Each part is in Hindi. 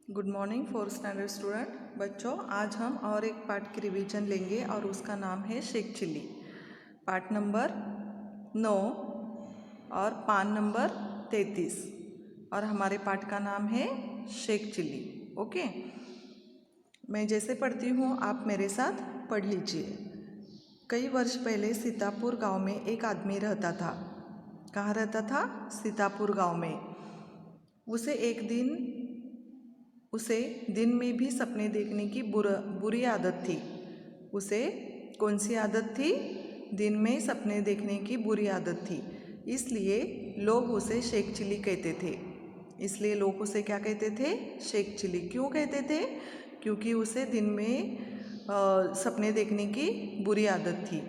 Good morning fourth standard student बच्चों, आज हम और एक पार्ट की रिवीजन लेंगे और उसका नाम है शेख चिल्ली। पार्ट नंबर 9 और पान नंबर 33 और हमारे पार्ट का नाम है शेख चिल्ली। ओके, मैं जैसे पढ़ती हूँ आप मेरे साथ पढ़ लीजिए। कई वर्ष पहले सीतापुर गांव में एक आदमी रहता था। कहाँ रहता था? सीतापुर गांव में। उसे दिन में भी सपने देखने की बुरी आदत थी। उसे कौन सी आदत थी? दिन में सपने देखने की बुरी आदत थी। इसलिए लोग उसे शेख चिल्ली कहते थे। इसलिए लोग उसे क्या कहते थे? शेख चिल्ली। क्यों कहते थे? क्योंकि उसे दिन में सपने देखने की बुरी आदत थी।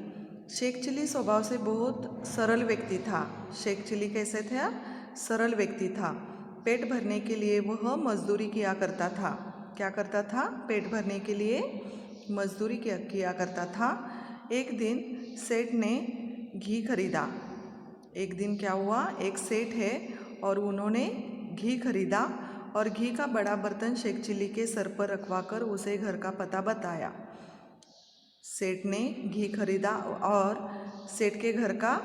शेख चिल्ली स्वभाव से बहुत सरल व्यक्ति था। शेख चिल्ली कैसे था? सरल व्यक्ति था। पेट भरने के लिए वह मजदूरी किया करता था। क्या करता था? पेट भरने के लिए मजदूरी किया करता था। एक दिन सेठ ने घी खरीदा। एक दिन क्या हुआ? एक सेठ है और उन्होंने घी खरीदा और घी का बड़ा बर्तन शेख चिल्ली के सर पर रखवाकर उसे घर का पता बताया। सेठ ने घी खरीदा और सेठ के घर का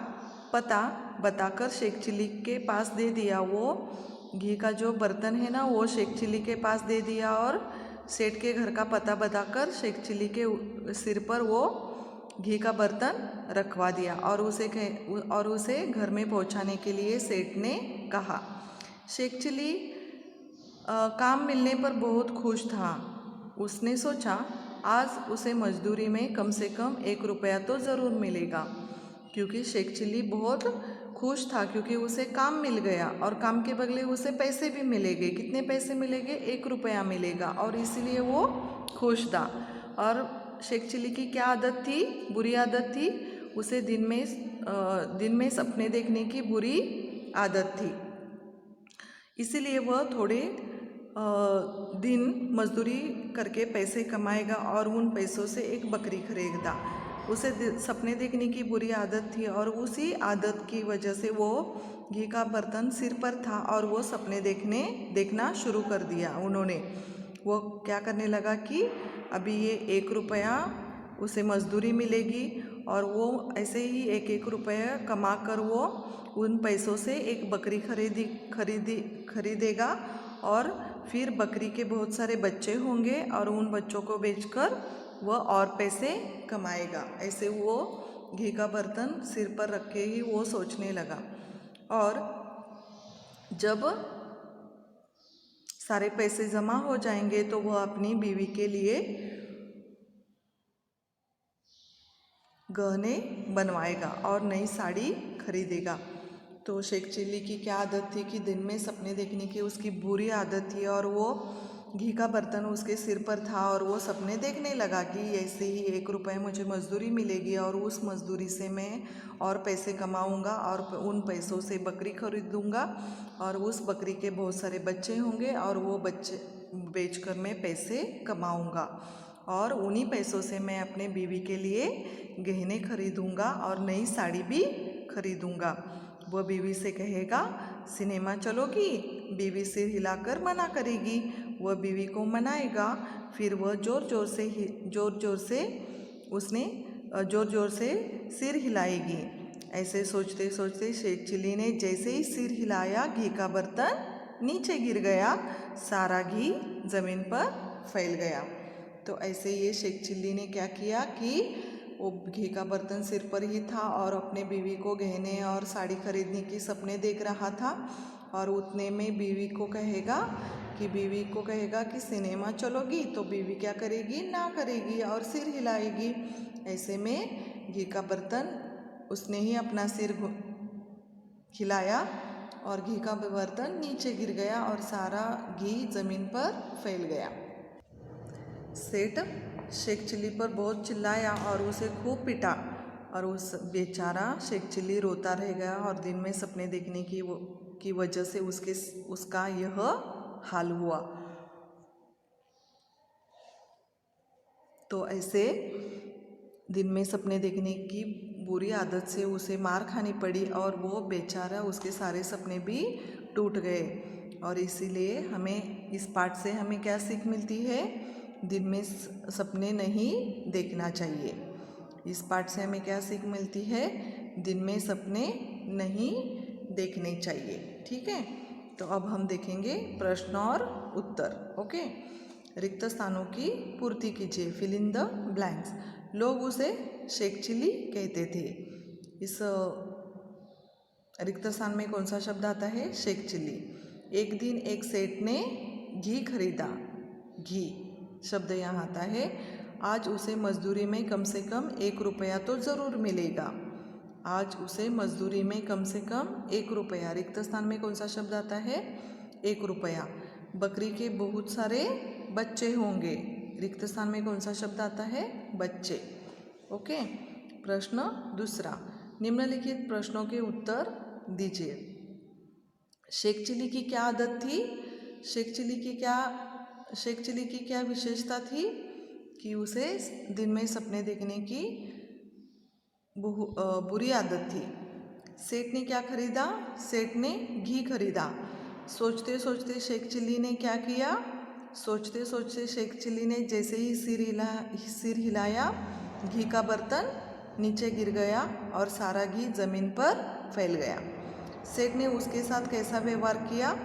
पता बताकर शेख चिल्ली के पास दे दिया। वो घी का जो बर्तन है ना, वो शेख चिल्ली के पास दे दिया और सेठ के घर का पता बताकर शेख चिल्ली के सिर पर वो घी का बर्तन रखवा दिया और उसे घर में पहुंचाने के लिए सेठ ने कहा। शेख चिल्ली काम मिलने पर बहुत खुश था। उसने सोचा आज उसे मजदूरी में कम से कम 1 रुपया तो ज़रूर मिलेगा, क्योंकि शेख चिल्ली बहुत खुश था क्योंकि उसे काम मिल गया और काम के बदले उसे पैसे भी मिलेंगे। कितने पैसे मिलेंगे? 1 रुपया मिलेगा और इसीलिए वो खुश था। और शेख चिल्ली की क्या आदत थी? बुरी आदत थी। उसे दिन में सपने देखने की बुरी आदत थी। इसीलिए वह थोड़े दिन मजदूरी करके पैसे कमाएगा और उन पैसों से एक बकरी खरीदा। उसे सपने देखने की बुरी आदत थी और उसी आदत की वजह से वो घी का बर्तन सिर पर था और वो सपने देखना शुरू कर दिया। वो क्या करने लगा कि अभी ये 1 रुपया उसे मजदूरी मिलेगी और वो ऐसे ही 1 रुपया कमा कर वो उन पैसों से एक बकरी खरीदेगा और फिर बकरी के बहुत सारे बच्चे होंगे और उन बच्चों को बेचकर वह और पैसे कमाएगा। ऐसे वो घी का बर्तन सिर पर रख के ही वो सोचने लगा। और जब सारे पैसे जमा हो जाएंगे तो वह अपनी बीवी के लिए गहने बनवाएगा और नई साड़ी खरीदेगा। तो शेख चिल्ली की क्या आदत थी कि दिन में सपने देखने की उसकी बुरी आदत थी और वो घी का बर्तन उसके सिर पर था और वो सपने देखने लगा कि ऐसे ही 1 रुपये मुझे मजदूरी मिलेगी और उस मजदूरी से मैं और पैसे कमाऊंगा और उन पैसों से बकरी खरीदूंगा और उस बकरी के बहुत सारे बच्चे होंगे और वो बच्चे बेचकर मैं पैसे कमाऊंगा और उन्हीं पैसों से मैं अपने बीवी के लिए गहने खरीदूंगा और नई साड़ी भी खरीदूंगा। वह बीवी से कहेगा सिनेमा चलोगी? बीवी सिर हिलाकर मना करेगी। वह बीवी को मनाएगा। फिर वह जोर जोर से सिर हिलाएगी। ऐसे सोचते सोचते शेख चिल्ली ने जैसे ही सिर हिलाया घी का बर्तन नीचे गिर गया। सारा घी जमीन पर फैल गया। तो ऐसे ये शेख चिल्ली ने क्या किया कि वो घी का बर्तन सिर पर ही था और अपने बीवी को गहने और साड़ी खरीदने की सपने देख रहा था और उतने में बीवी को कहेगा कि सिनेमा चलोगी? तो बीवी क्या करेगी? ना करेगी और सिर हिलाएगी। ऐसे में घी का बर्तन उसने ही अपना सिर हिलाया और घी का बर्तन नीचे गिर गया और सारा घी जमीन पर फैल गया। सेठ शेख चिल्ली पर बहुत चिल्लाया और उसे खूब पीटा और उस बेचारा शेख चिल्ली रोता रह गया और दिन में सपने देखने की वजह से उसका यह हाल हुआ। तो ऐसे दिन में सपने देखने की बुरी आदत से उसे मार खानी पड़ी और वो बेचारा उसके सारे सपने भी टूट गए और इसीलिए हमें इस पाठ से हमें क्या सीख मिलती है? दिन में सपने नहीं देखना चाहिए। इस पाठ से हमें क्या सीख मिलती है? दिन में सपने नहीं देखने चाहिए। ठीक है, तो अब हम देखेंगे प्रश्न और उत्तर। ओके, रिक्त स्थानों की पूर्ति कीजिए, फिल इन द ब्लैंक्स। लोग उसे शेख चिली कहते थे। इस रिक्त स्थान में कौन सा शब्द आता है? शेख चिली। एक दिन एक सेठ ने घी खरीदा। घी शब्द यहाँ आता है। आज उसे मजदूरी में कम से कम 1 रुपया तो ज़रूर मिलेगा। आज उसे मजदूरी में कम से कम 1 रुपया। रिक्त स्थान में कौन सा शब्द आता है? 1 रुपया। बकरी के बहुत सारे बच्चे होंगे। रिक्त स्थान में कौन सा शब्द आता है? बच्चे। ओके, प्रश्न दूसरा, निम्नलिखित प्रश्नों के उत्तर दीजिए। शेख चिली की क्या आदत थी? शेख चिली की क्या विशेषता थी? कि उसे दिन में सपने देखने की बुरी आदत थी। सेठ ने क्या खरीदा? सेठ ने घी खरीदा। सोचते सोचते शेख चिली ने क्या किया? सोचते सोचते शेख चिली ने जैसे ही सिर हिलाया, घी का बर्तन नीचे गिर गया और सारा घी जमीन पर फैल गया। सेठ ने उसके साथ कैसा व्यवहार किया?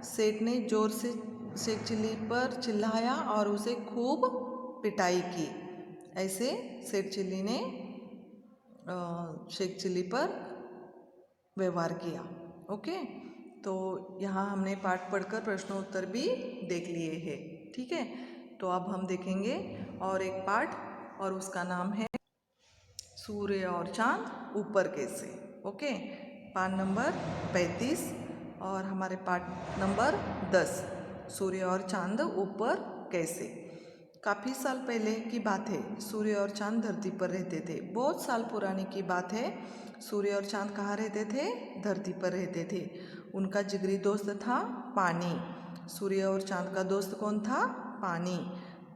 सेठ ने जोर से शेख चिली पर चिल्लाया और उसे खूब पिटाई की। ऐसे शेख चिली ने शेख चिली पर व्यवहार किया। ओके, तो यहाँ हमने पाठ पढ़कर प्रश्नोत्तर भी देख लिए हैं। ठीक है, तो अब हम देखेंगे और एक पाठ, और उसका नाम है सूर्य और चांद ऊपर कैसे। ओके, पाठ नंबर 35 और हमारे पाठ नंबर 10, सूर्य और चांद ऊपर कैसे। काफ़ी साल पहले की बात है, सूर्य और चांद धरती पर रहते थे। बहुत साल पुरानी की बात है। सूर्य और चांद कहाँ रहते थे? धरती पर रहते थे। उनका जिगरी दोस्त था पानी। सूर्य और चांद का दोस्त कौन था? पानी।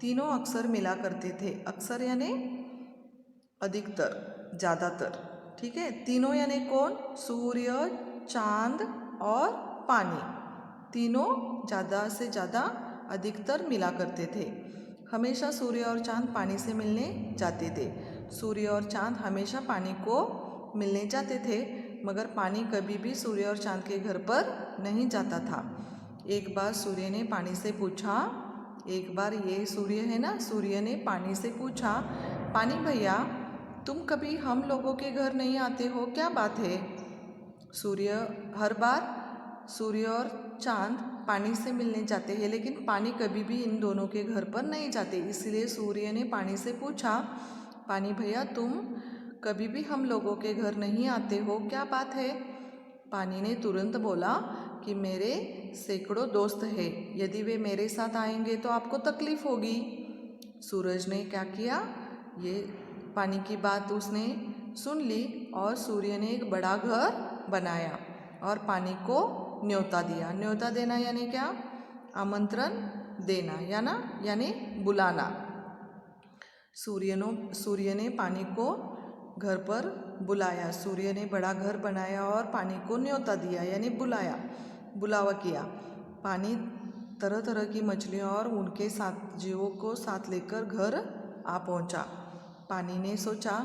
तीनों अक्सर मिला करते थे। अक्सर यानी अधिकतर, ज़्यादातर। ठीक है, तीनों यानी कौन? सूर्य, चांद और पानी। तीनों ज़्यादा से ज़्यादा अधिकतर मिला करते थे। हमेशा सूर्य और चांद पानी से मिलने जाते थे। सूर्य और चांद हमेशा पानी को मिलने जाते थे, मगर पानी कभी भी सूर्य और चांद के घर पर नहीं जाता था। एक बार सूर्य ने पानी से पूछा, एक बार ये सूर्य है ना, सूर्य ने पानी से पूछा, पानी भैया तुम कभी हम लोगों के घर नहीं आते हो, क्या बात है? सूर्य हर बार सूर्य और चांद पानी से मिलने जाते हैं, लेकिन पानी कभी भी इन दोनों के घर पर नहीं जाते। इसलिए सूर्य ने पानी से पूछा, पानी भैया तुम कभी भी हम लोगों के घर नहीं आते हो, क्या बात है? पानी ने तुरंत बोला कि मेरे सैकड़ों दोस्त हैं, यदि वे मेरे साथ आएंगे तो आपको तकलीफ होगी। सूरज ने क्या किया? ये पानी की बात उसने सुन ली और सूर्य ने एक बड़ा घर बनाया और पानी को न्योता दिया। न्योता देना यानी क्या? आमंत्रण देना यानी बुलाना। सूर्य ने पानी को घर पर बुलाया। सूर्य ने बड़ा घर बनाया और पानी को न्योता दिया यानी बुलावा किया। पानी तरह तरह की मछलियों और उनके साथ जीवों को साथ लेकर घर आ पहुंचा। पानी ने सोचा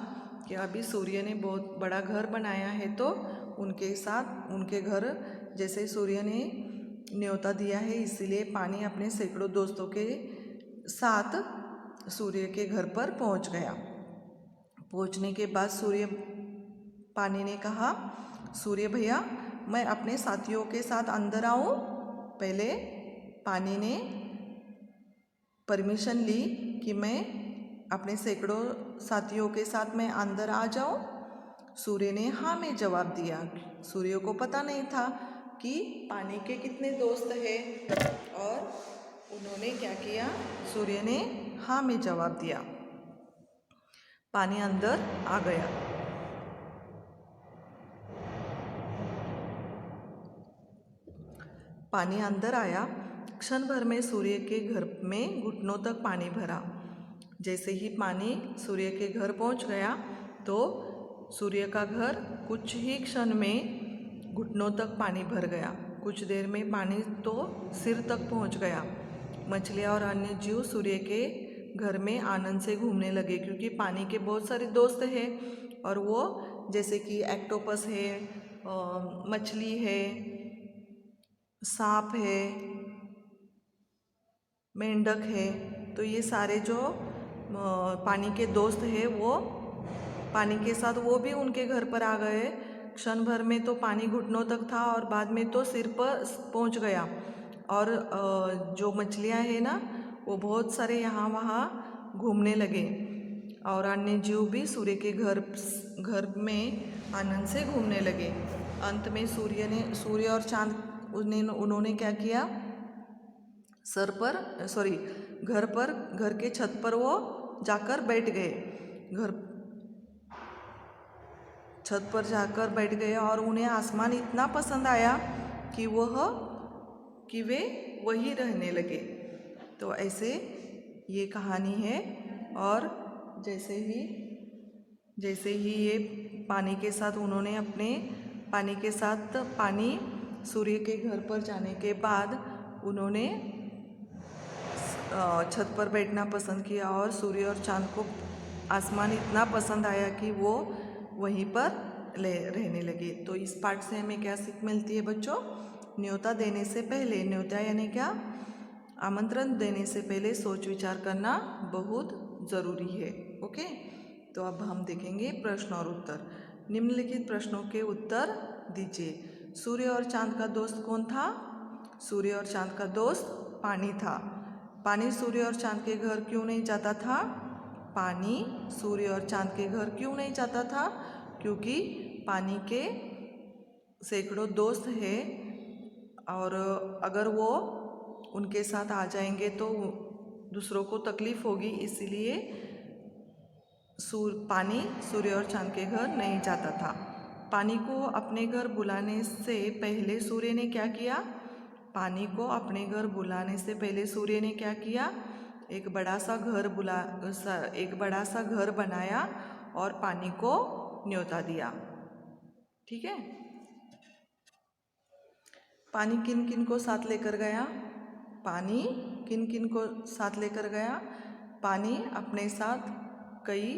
कि अभी सूर्य ने बहुत बड़ा घर बनाया है, तो उनके साथ उनके घर जैसे सूर्य ने न्योता दिया है, इसीलिए पानी अपने सैकड़ों दोस्तों के साथ सूर्य के घर पर पहुंच गया। पहुंचने के बाद पानी ने कहा, सूर्य भैया मैं अपने साथियों के साथ अंदर आऊं? पहले पानी ने परमिशन ली कि मैं अपने सैकड़ों साथियों के साथ मैं अंदर आ जाऊं। सूर्य ने हाँ में जवाब दिया। सूर्य को पता नहीं था कि पानी के कितने दोस्त हैं, और उन्होंने क्या किया? सूर्य ने हाँ में जवाब दिया। पानी अंदर आ गया। पानी अंदर आया। क्षण भर में सूर्य के घर में घुटनों तक पानी भरा। जैसे ही पानी सूर्य के घर पहुंच गया तो सूर्य का घर कुछ ही क्षण में घुटनों तक पानी भर गया। कुछ देर में पानी तो सिर तक पहुंच गया। मछलियाँ और अन्य जीव सूर्य के घर में आनंद से घूमने लगे, क्योंकि पानी के बहुत सारे दोस्त हैं और वो जैसे कि एक्टोपस है, मछली है, सांप है, मेंढक है, तो ये सारे जो पानी के दोस्त हैं वो पानी के साथ वो भी उनके घर पर आ गए। क्षण भर में तो पानी घुटनों तक था और बाद में तो सिर पर पहुंच गया। और जो मछलियां हैं ना वो बहुत सारे यहाँ वहाँ घूमने लगे और अन्य जीव भी सूर्य के घर में आनंद से घूमने लगे। अंत में सूर्य और चांद उन्होंने क्या किया, घर के छत पर वो जाकर बैठ गए। छत पर जाकर बैठ गए और उन्हें आसमान इतना पसंद आया कि वे वहीं रहने लगे। तो ऐसे ये कहानी है। और जैसे ही ये पानी के साथ पानी सूर्य के घर पर जाने के बाद उन्होंने छत पर बैठना पसंद किया और सूर्य और चांद को आसमान इतना पसंद आया कि वो वहीं पर रहने लगे। तो इस पाठ से हमें क्या सीख मिलती है बच्चों? न्योता देने से पहले, न्योता यानी क्या, आमंत्रण देने से पहले सोच विचार करना बहुत ज़रूरी है। ओके, तो अब हम देखेंगे प्रश्न और उत्तर। निम्नलिखित प्रश्नों के उत्तर दीजिए। सूर्य और चांद का दोस्त कौन था? सूर्य और चांद का दोस्त पानी था। पानी सूर्य और चांद के घर क्यों नहीं जाता था? पानी सूर्य और चांद के घर क्यों नहीं जाता था? क्योंकि पानी के सैकड़ों दोस्त हैं और अगर वो उनके साथ आ जाएंगे तो दूसरों को तकलीफ होगी, इसलिए पानी सूर्य और चांद के घर नहीं जाता था। पानी को अपने घर बुलाने से पहले सूर्य ने क्या किया? पानी को अपने घर बुलाने से पहले सूर्य ने क्या किया? एक बड़ा सा घर बनाया और पानी को न्योता दिया। ठीक है। पानी किन किन को साथ लेकर गया? पानी किन किन को साथ लेकर गया? पानी अपने साथ कई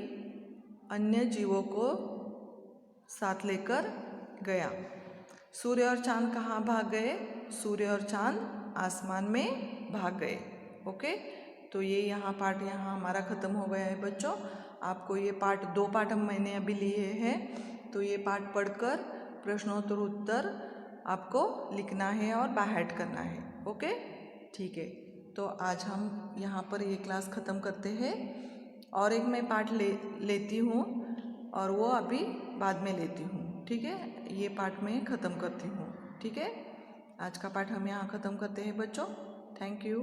अन्य जीवों को साथ लेकर गया। सूर्य और चांद कहाँ भाग गए? सूर्य और चांद आसमान में भाग गए। ओके, तो ये पाठ हमारा ख़त्म हो गया है बच्चों। आपको ये दो पाठ मैंने अभी लिए हैं, तो ये पाठ पढ़कर प्रश्नोत्तर उत्तर आपको लिखना है और बाहर करना है। ओके, ठीक है। तो आज हम यहाँ पर ये क्लास ख़त्म करते हैं और एक मैं पाठ लेती हूँ और वो अभी बाद में लेती हूँ। ठीक है, ये पाठ मैं ख़त्म करती हूँ। ठीक है, आज का पाठ हम यहाँ ख़त्म करते हैं बच्चों। Thank you.